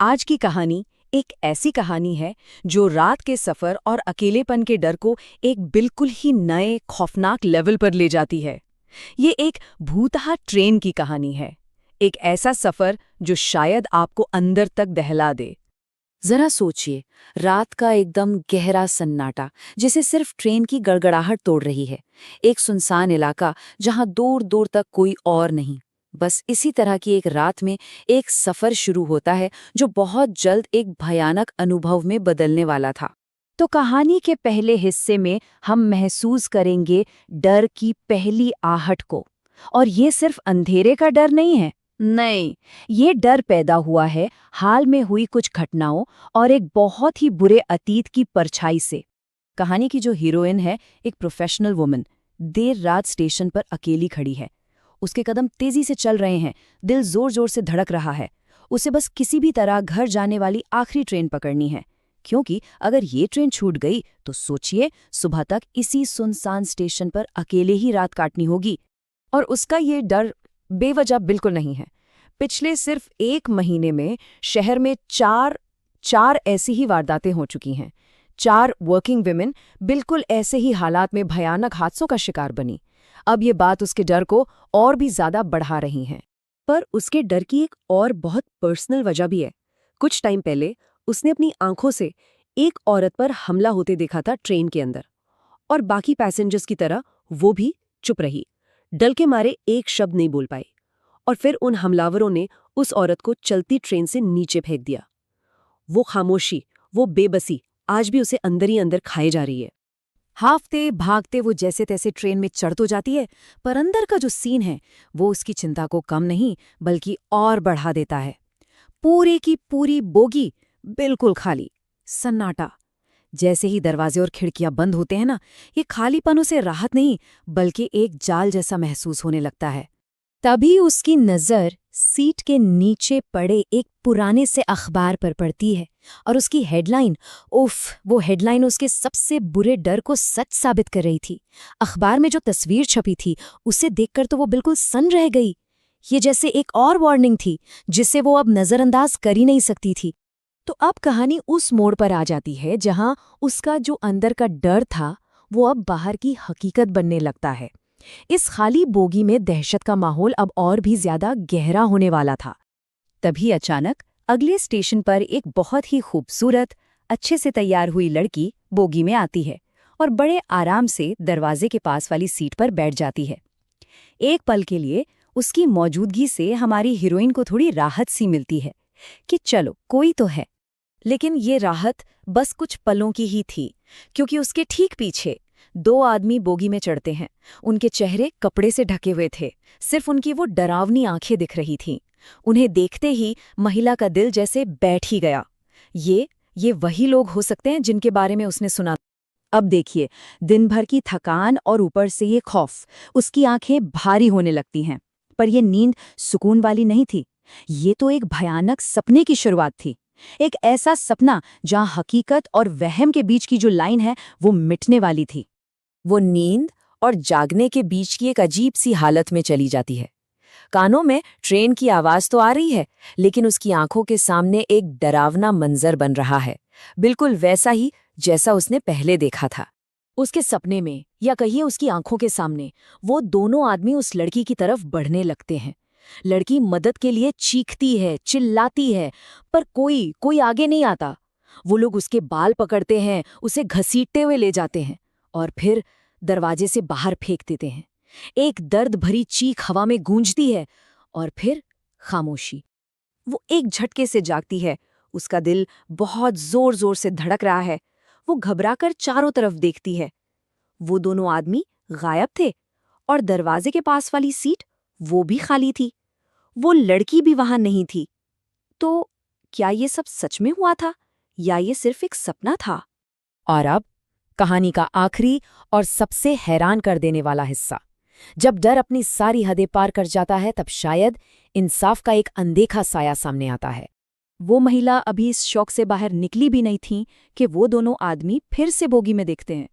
आज की कहानी एक ऐसी कहानी है जो रात के सफर और अकेलेपन के डर को एक बिल्कुल ही नए खौफनाक लेवल पर ले जाती है। ये एक भूतहा ट्रेन की कहानी है। एक ऐसा सफर जो शायद आपको अंदर तक दहला दे। जरा सोचिए, रात का एकदम गहरा सन्नाटा जिसे सिर्फ ट्रेन की गड़गड़ाहट तोड़ रही है। एक सुनसान इलाका जहां दूर दूर तक कोई और नहीं। बस इसी तरह की एक रात में एक सफर शुरू होता है जो बहुत जल्द एक भयानक अनुभव में बदलने वाला था। तो कहानी के पहले हिस्से में हम महसूस करेंगे डर की पहली आहट को। और ये सिर्फ अंधेरे का डर नहीं है। नहीं, ये डर पैदा हुआ है हाल में हुई कुछ घटनाओं और एक बहुत ही बुरे अतीत की परछाई से। कहानी की जो हीरोइन है, एक प्रोफेशनल वुमन, देर रात स्टेशन पर अकेली खड़ी है। उसके कदम तेजी से चल रहे हैं, दिल जोर जोर से धड़क रहा है। उसे बस किसी भी तरह घर जाने वाली आखिरी ट्रेन पकड़नी है, क्योंकि अगर ये ट्रेन छूट गई तो सोचिए, सुबह तक इसी सुनसान स्टेशन पर अकेले ही रात काटनी होगी। और उसका ये डर बेवजह बिल्कुल नहीं है। पिछले सिर्फ 1 महीने में शहर में चार ऐसी ही वारदातें हो चुकी हैं। 4 वर्किंग विमेन बिल्कुल ऐसे ही हालात में भयानक हादसों का शिकार बनी। अब ये बात उसके डर को और भी ज्यादा बढ़ा रही है। पर उसके डर की एक और बहुत पर्सनल वजह भी है। कुछ टाइम पहले उसने अपनी आंखों से एक औरत पर हमला होते देखा था ट्रेन के अंदर, और बाकी पैसेंजर्स की तरह वो भी चुप रही, डर के मारे एक शब्द नहीं बोल पाई। और फिर उन हमलावरों ने उस औरत को चलती ट्रेन से नीचे फेंक दिया। वो खामोशी, वो बेबसी आज भी उसे अंदर ही अंदर खाए जा रही है। हाफते भागते वो जैसे तैसे ट्रेन में चढ़ तो जाती है, पर अंदर का जो सीन है वो उसकी चिंता को कम नहीं बल्कि और बढ़ा देता है। पूरी की पूरी बोगी बिल्कुल खाली, सन्नाटा। जैसे ही दरवाजे और खिड़कियां बंद होते हैं ना, ये खालीपन उसे राहत नहीं बल्कि एक जाल जैसा महसूस होने लगता है। तभी उसकी नज़र सीट के नीचे पड़े एक पुराने से अखबार पर पड़ती है, और उसकी हेडलाइन, वो हेडलाइन उसके सबसे बुरे डर को सच साबित कर रही थी। अखबार में जो तस्वीर छपी थी उसे देखकर तो वो बिल्कुल सन्न रह गई। ये जैसे एक और वार्निंग थी जिसे वो अब नज़रअंदाज कर ही नहीं सकती थी। तो अब कहानी उस मोड़ पर आ जाती है जहां उसका जो अंदर का डर था वो अब बाहर की हकीकत बनने लगता है। इस खाली बोगी में दहशत का माहौल अब और भी ज्यादा गहरा होने वाला था। तभी अचानक अगले स्टेशन पर एक बहुत ही खूबसूरत, अच्छे से तैयार हुई लड़की बोगी में आती है और बड़े आराम से दरवाजे के पास वाली सीट पर बैठ जाती है। एक पल के लिए उसकी मौजूदगी से हमारी हीरोइन को थोड़ी राहत सी मिलती है कि चलो कोई तो है। लेकिन ये राहत बस कुछ पलों की ही थी, क्योंकि उसके ठीक पीछे 2 आदमी बोगी में चढ़ते हैं। उनके चेहरे कपड़े से ढके हुए थे, सिर्फ उनकी वो डरावनी आंखें दिख रही थीं। उन्हें देखते ही महिला का दिल जैसे बैठ ही गया। ये वही लोग हो सकते हैं जिनके बारे में उसने सुना। अब देखिए, दिन भर की थकान और ऊपर से ये खौफ, उसकी आंखें भारी होने लगती हैं। पर ये नींद सुकून वाली नहीं थी, ये तो एक भयानक सपने की शुरुआत थी। एक ऐसा सपना जहां हकीकत और वहम के बीच की जो लाइन है वो मिटने वाली थी। वो नींद और जागने के बीच की एक अजीब सी हालत में चली जाती है। कानों में ट्रेन की आवाज तो आ रही है, लेकिन उसकी आंखों के सामने एक डरावना मंजर बन रहा है, बिल्कुल वैसा ही जैसा उसने पहले देखा था। उसके सपने में, या कहिए उसकी आंखों के सामने, वो दोनों आदमी उस लड़की की तरफ बढ़ने लगते हैं। लड़की मदद के लिए चीखती है, चिल्लाती है, पर कोई आगे नहीं आता। वो लोग उसके बाल पकड़ते हैं, उसे घसीटते हुए ले जाते हैं और फिर दरवाजे से बाहर फेंक देते हैं। एक दर्द भरी चीख हवा में गूंजती है और फिर खामोशी। वो एक झटके से जागती है, उसका दिल बहुत जोर जोर से धड़क रहा है। वो घबराकर चारों तरफ देखती है। वो दोनों आदमी गायब थे और दरवाजे के पास वाली सीट वो भी खाली थी। वो लड़की भी वहां नहीं थी। तो क्या ये सब सच में हुआ था या ये सिर्फ एक सपना था? और अब कहानी का आखिरी और सबसे हैरान कर देने वाला हिस्सा। जब डर अपनी सारी हदें पार कर जाता है तब शायद इंसाफ का एक अनदेखा साया सामने आता है। वो महिला अभी इस शौक से बाहर निकली भी नहीं थी कि वो दोनों आदमी फिर से बोगी में देखते हैं।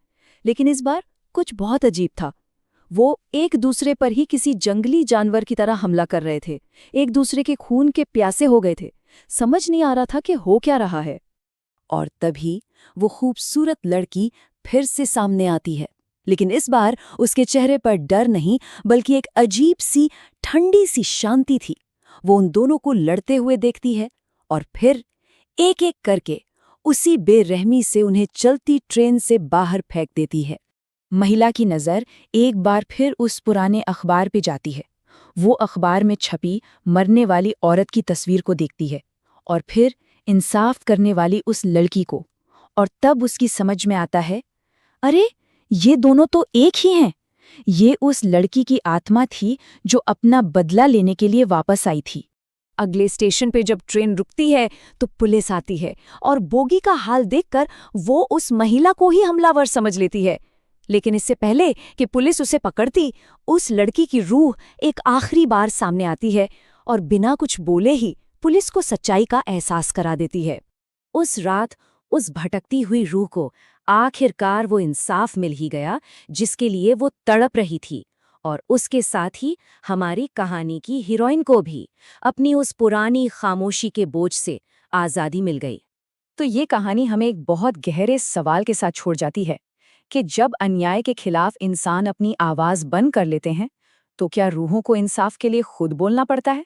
लेकिन इस बार कुछ बहुत अजीब था। वो एक दूसरे पर ही किसी जंगली जानवर की तरह हमला कर रहे थे, एक दूसरे के खून के प्यासे हो गए थे। समझ नहीं आ रहा था कि हो क्या रहा है। और तभी वो खूबसूरत लड़की फिर से सामने आती है, लेकिन इस बार उसके चेहरे पर डर नहीं बल्कि एक अजीब सी ठंडी सी शांति थी। वो उन दोनों को लड़ते हुए देखती है और फिर एक एक करके उसी बेरहमी से उन्हें चलती ट्रेन से बाहर फेंक देती है। महिला की नज़र एक बार फिर उस पुराने अखबार पे जाती है। वो अखबार में छपी मरने वाली औरत की तस्वीर को देखती है और फिर इंसाफ करने वाली उस लड़की को। और तब उसकी समझ में आता है, अरे ये दोनों तो एक ही हैं। ये उस लड़की की आत्मा थी जो अपना बदला लेने के लिए वापस आई थी। अगले स्टेशन पे जब ट्रेन रुकती है तो पुलिस आती है और बोगी का हाल देखकर वो उस महिला को ही हमलावर समझ लेती है। लेकिन इससे पहले कि पुलिस उसे पकड़ती, उस लड़की की रूह एक आखिरी बार सामने आती है और बिना कुछ बोले ही पुलिस को सच्चाई का एहसास करा देती है। उस रात उस भटकती हुई रूह को आखिरकार वो इंसाफ मिल ही गया जिसके लिए वो तड़प रही थी, और उसके साथ ही हमारी कहानी की हीरोइन को भी अपनी उस पुरानी खामोशी के बोझ से आज़ादी मिल गई। तो ये कहानी हमें एक बहुत गहरे सवाल के साथ छोड़ जाती है कि जब अन्याय के खिलाफ इंसान अपनी आवाज़ बंद कर लेते हैं तो क्या रूहों को इंसाफ के लिए खुद बोलना पड़ता है?